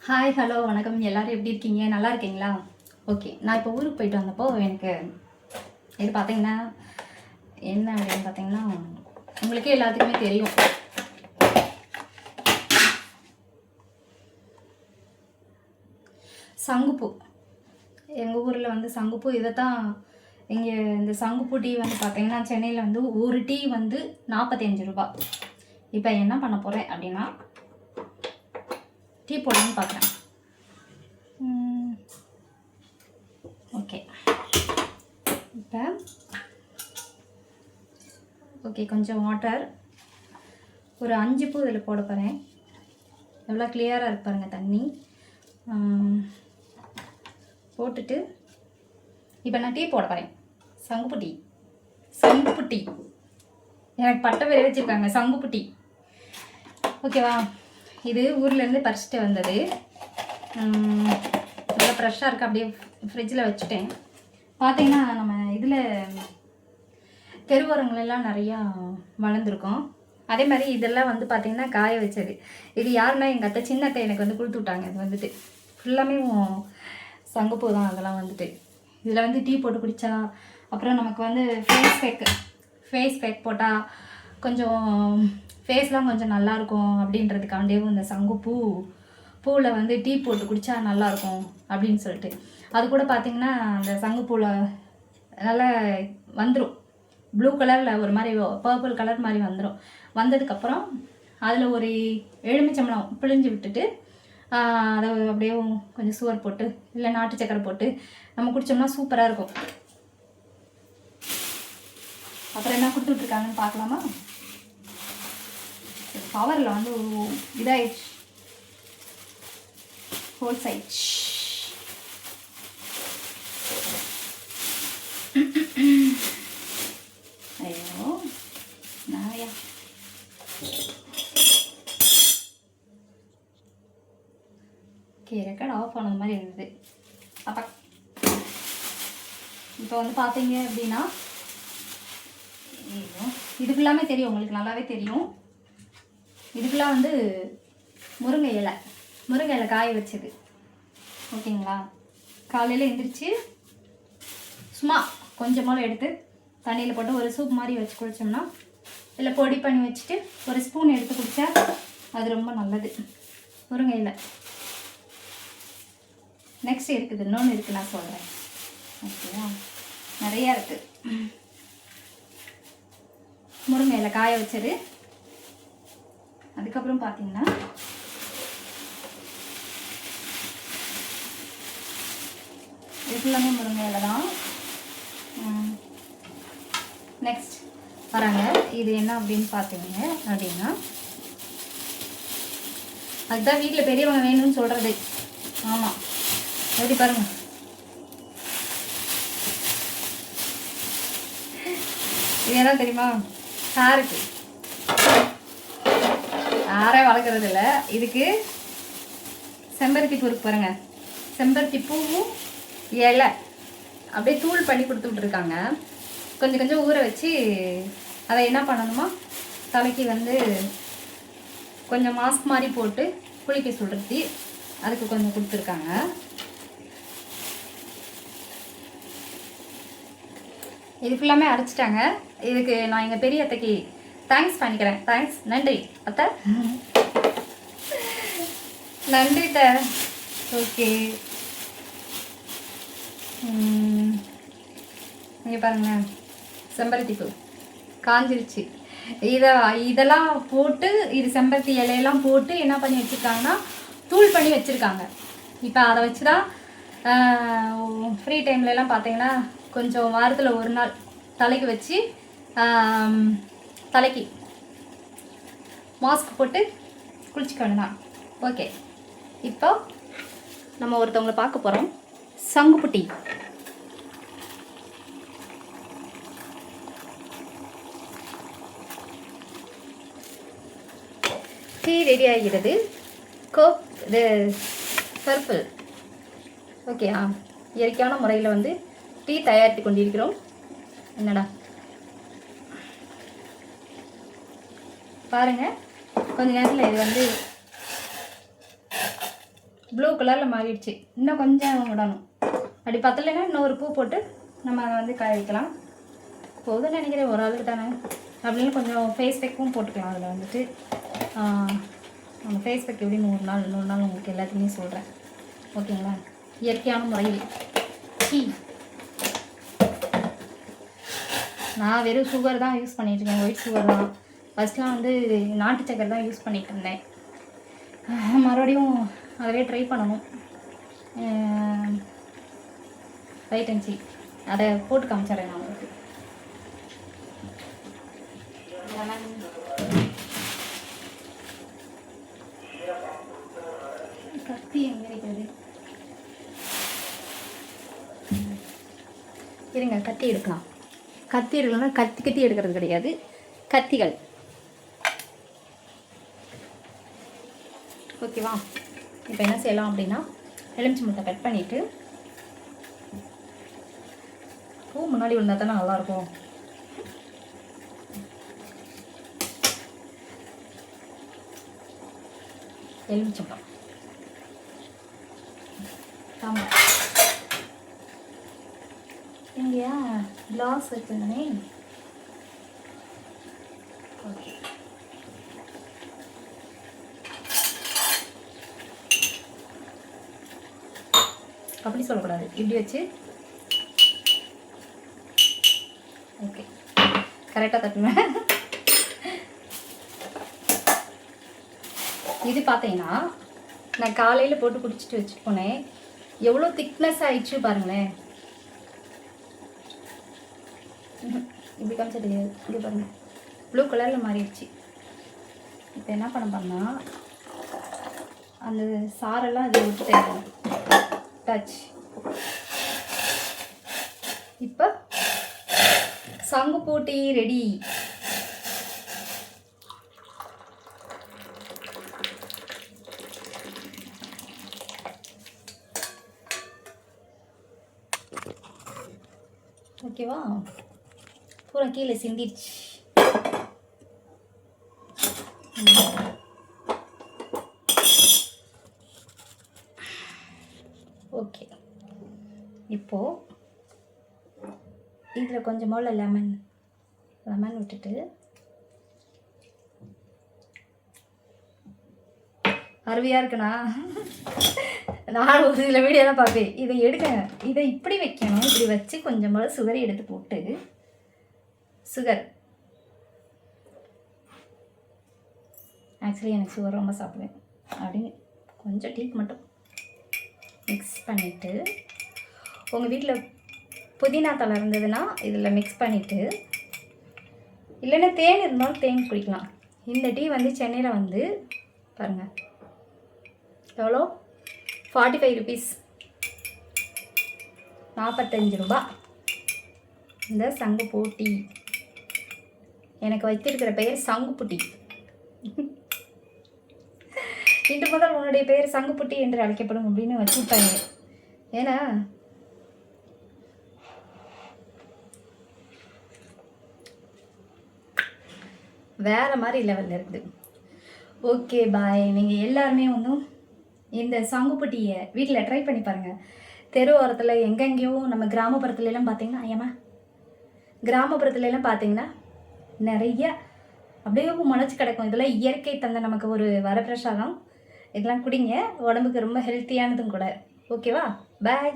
Hi hello வணக்கம். எல்லோரும் எப்படி இருக்கீங்க? நல்லா இருக்கீங்களா? ஓகே, நான் இப்போ ஊருக்கு போயிட்டு வந்தப்போ எனக்கு இது பார்த்தீங்கன்னா என்ன அப்படின்னு பார்த்தீங்கன்னா உங்களுக்கே எல்லாத்துக்குமே தெரியும். சங்குப்பூ. எங்கள் ஊரில் வந்து சங்குப்பூ இதை தான் இங்கே இந்த சங்குப்பூ டீ வந்து பார்த்தீங்கன்னா சென்னையில் வந்து ஒரு டீ வந்து 45 ரூபா. இப்போ என்ன பண்ண போகிறேன் அப்படின்னா டீ போடணும்னு பார்க்குறேன். ஓகே, இப்போ ஓகே கொஞ்சம் வாட்டர் ஒரு 5 பூ இதில் போட போகிறேன். எவ்வளோ கிளியராக இருப்பாருங்க தண்ணி போட்டுட்டு இப்போ நான் டீ போட போகிறேன். சங்குப்பூ டீ. சங்குப்பூ டீ எனக்கு பட்ட பேர் வச்சுருக்காங்க, சங்குப்பூ டீ. ஓகேவா? இது ஊர்லேருந்து பறிச்சுட்டு வந்தது. நல்லா ஃப்ரெஷ்ஷாக இருக்குது. அப்படியே ஃப்ரிட்ஜில் வச்சுட்டேன். பார்த்தீங்கன்னா நம்ம இதில் தெருவோரங்களெல்லாம் நிறையா வளர்ந்துருக்கோம். அதே மாதிரி இதெல்லாம் வந்து பார்த்திங்கன்னா காய வச்சது. இது யாருன்னா எங்கள் அத்தை, சின்ன அத்தை எனக்கு வந்து கொடுத்து விட்டாங்க. இது வந்துட்டு ஃபுல்லாமே சங்குப்பூ தான். அதெல்லாம் வந்துட்டு இதில் வந்து டீ போட்டு குடித்தா, அப்புறம் நமக்கு வந்து ஃபேஸ் பேக் போட்டால் கொஞ்சம் ஃபேஸ்லாம் கொஞ்சம் நல்லாயிருக்கும் அப்படின்றதுக்காண்டியும் இந்த பூவில் வந்து டீ போட்டு குடித்தா நல்லாயிருக்கும் அப்படின்னு சொல்லிட்டு அது கூட பார்த்திங்கன்னா அந்த சங்குப்பூவில் நல்லா வந்துடும். ப்ளூ கலரில் ஒரு மாதிரி பர்பிள் கலர் மாதிரி வந்துடும். வந்ததுக்கப்புறம் அதில் ஒரு எலுமிச்சம்பழம் பிழிஞ்சு விட்டுட்டு அதை அப்படியே கொஞ்சம் சுகர் போட்டு இல்லை நாட்டு சக்கரை போட்டு நம்ம குடித்தோம்னா சூப்பராக இருக்கும். அப்புறம் என்ன கொடுத்துட்ருக்காங்கன்னு பார்க்கலாமா? பவரில் வந்து இதாகிடுச்சு, ஹோல் சைட். ஐயோ நாயா. ஓகே, ரெக்கார்ட் ஆஃப் ஆனது மாதிரி இருந்தது. அப்போ இப்போ வந்து பார்த்தீங்க அப்படின்னா இதுக்குல்லாமே தெரியும், உங்களுக்கு நல்லாவே தெரியும். இதுக்கெல்லாம் வந்து முருங்கை இலை காய வச்சது. ஓகேங்களா? காலையில் எந்திரிச்சு சும்மா கொஞ்சமாக எடுத்து தண்ணியில் போட்டு ஒரு சூப் மாதிரி வச்சு குடித்தோம்னா, இல்லை பொடி பண்ணி வச்சுட்டு ஒரு ஸ்பூன் எடுத்து குடித்தா அது ரொம்ப நல்லது. முருங்கை இலை. நெக்ஸ்ட் இருக்குது, இன்னொன்று இருக்குது, நான் சொல்கிறேன். ஓகேவா? நிறையா இருக்குது. முருங்கை இலை காய வச்சது. அதுக்கப்புறம் பார்த்தீங்கன்னா இது ஃபுல்லாமே முருங்கை இலை தான். நெக்ஸ்ட் வராங்க. இது என்ன அப்படின்னு பார்த்தீங்க அப்படின்னா அதுதான் வீட்டில் பெரியவங்க வேணும்னு சொல்கிறது. ஆமாம், எப்படி பாருங்க. இது என்ன தெரியுமா? ஹேருக்கு. யாரே வளர்க்குறது இல்லை. இதுக்கு செம்பருத்தி பூ இருக்கு பாருங்க. செம்பருத்தி பூவும் இலை அப்படியே தூள் பண்ணி கொடுத்து விட்ருக்காங்க. கொஞ்சம் கொஞ்சம் ஊற வச்சு அதை என்ன பண்ணணுமா, தலைக்கு வந்து கொஞ்சம் மாஸ்க் மாதிரி போட்டு குளிக்க சொல்கிறது. அதுக்கு கொஞ்சம் கொடுத்துருக்காங்க. இது ஃபுல்லாமே அரைச்சிட்டாங்க. இதுக்கு நான் எங்கள் பெரிய அத்தைக்கு தேங்க்ஸ் பண்ணிக்கிறேன். தேங்க்ஸ், நன்றி அத்தை. நன்றி த. ஓகே, இங்கே பாருங்களேன், செம்பருத்தி பூ காஞ்சிருச்சு. இதெல்லாம் போட்டு, இது செம்பருத்தி இலையெல்லாம் போட்டு என்ன பண்ணி வச்சுருக்காங்கன்னா தூள் பண்ணி வச்சுருக்காங்க. இப்போ அதை வச்சு தான் ஃப்ரீ டைம்லலாம் பார்த்தீங்கன்னா கொஞ்சம் வாரத்தில் ஒரு நாள் தலைக்கு வச்சு தலைக்கு மாஸ்க் போட்டு குளிச்சுக்க வேணும்தான். ஓகே, இப்போ நம்ம ஒருத்தவங்களை பார்க்க போகிறோம். சங்குப்பூ டீ. டீ ரெடி ஆகிறது. கோப் இது பர்பிள். ஓகே, இயற்கையான முறையில் வந்து டீ தயாரித்து கொண்டிருக்கிறோம். என்னடா பாருங்கள், கொஞ்ச நேரத்தில் இது வந்து ப்ளூ கலரில் மாறிடுச்சு. இன்னும் கொஞ்சம் விடணும். அப்படி பத்தலைன்னா இன்னொரு பூ போட்டு நம்ம அதை வந்து காய வைக்கலாம். போதும்னு நினைக்கிறேன், ஒரு ஆளுக்கு தானே. அப்படின்னு கொஞ்சம் ஃபேஸ் பேக்கும் போட்டுக்கலாம். அதில் வந்துட்டு நம்ம ஃபேஸ் பேக் எப்படின்னு ஒரு நாள் உங்களுக்கு எல்லாத்தையுமே சொல்கிறேன். ஓகேங்களா? இயற்கையான முறையில் நான் வெறும் சுகர் தான் யூஸ் பண்ணிகிட்ருக்கேன். ஒயிட் சுகர் தான். ஃபஸ்ட்லாம் வந்து நாட்டு சக்கரை தான் யூஸ் பண்ணிகிட்டு இருந்தேன். மறுபடியும் அதவே ட்ரை பண்ணணும். ரைட் அண்ட் சி அதை போட்டு காமிச்சிட்றேன் நான் உங்களுக்கு. கத்தி எங்கே இருக்கிறது? இருங்க, கத்தி எடுக்கலாம். கத்தி எடுக்கலன்னா கத்தி எடுக்கிறது கிடையாது, கத்திகள். ஓகேவா? இப்போ என்ன செய்யலாம் அப்படின்னா, எலுமிச்சம்பழத்தை கட் பண்ணிவிட்டு, பூ முன்னாடி விழுந்தா தானே நல்லாயிருக்கும். எலுமிச்சம்பழம் ஆமாம், இங்கேயா கிளாஸ் வச்சுருந்தனே. ஓகே, அப்படி சொல்லக்கூடாது, இப்படி வச்சு. ஓகே, கரெக்டாக தட்டுவேன். இது பார்த்தீங்கன்னா நான் காலையில் போட்டு குடிச்சிட்டு வச்சுட்டு போனேன். எவ்வளோ திக்னஸ் ஆயிடுச்சு பாருங்களேன். இப்படி காமிச்சா தெரியாது, இப்படி பாருங்கள், ப்ளூ கலரில் மாறிடுச்சு. இப்போ என்ன பண்ண போறேன்னா, அந்த சாரெல்லாம் இதை விட்டு தேவையான டச். இப்போ சங்கு போட்டி ரெடி. ஓகேவா? பூரா கீழே சிந்திடுச்சு. ஓகே, இப்போது இதில் கொஞ்சம் போல் லெமன் விட்டுட்டு, அருவியாக இருக்குண்ணா. நான் ஒரு சில வீடியோ தான் பார்ப்பேன். இதை எடுக்க, இதை இப்படி வைக்கணும். இப்படி வச்சு கொஞ்சம் போல் சுகரை எடுத்து போட்டு, சுகர் ஆக்சுவலி எனக்கு சுகர் ரொம்ப சாப்பிடுவேன். அப்படின்னு கொஞ்சம் டீக்கு மட்டும் மிக்ஸ் பண்ணிவிட்டு, உங்கள் வீட்டில் புதினா தலை இருந்ததுன்னா இதில் மிக்ஸ் பண்ணிவிட்டு, இல்லைன்னா தேன் இருந்தாலும் தேன் குடிக்கலாம். இந்த டீ வந்து சென்னையில் வந்து பாருங்கள் எவ்வளோ, 45 ருபீஸ், 45 ரூபா. இந்த சங்குப்பூ டீ, எனக்கு வைத்திருக்கிற பெயர் சங்குப்பூ டீ. இன்று முதல் உன்னுடைய பெயர் சங்குப்பூ டீ என்று அழைக்கப்படும் அப்படின்னு வச்சு விட்டாங்க. ஏன்னா வேறு மாதிரி லெவலில் இருக்குது. Okay bye. நீங்கள் எல்லாருமே ஒன்றும் இந்த சங்குப்பூ டீயை வீட்டில் ட்ரை பண்ணி பாருங்கள். தெரு ஓரத்தில் எங்கெங்கேயோ நம்ம கிராமப்புறத்துலலாம் பார்த்தீங்கன்னா, ஐயம்மா கிராமப்புறத்துலலாம் பார்த்தீங்கன்னா நிறைய அப்படியே முளைச்சி கிடக்கும். இதெல்லாம் இயற்கை தந்த நமக்கு ஒரு வரப்பிரசாதம். இதெல்லாம் குடிங்க, உடம்புக்கு ரொம்ப ஹெல்த்தியானதும் கூட. ஓகேவா? பாய்.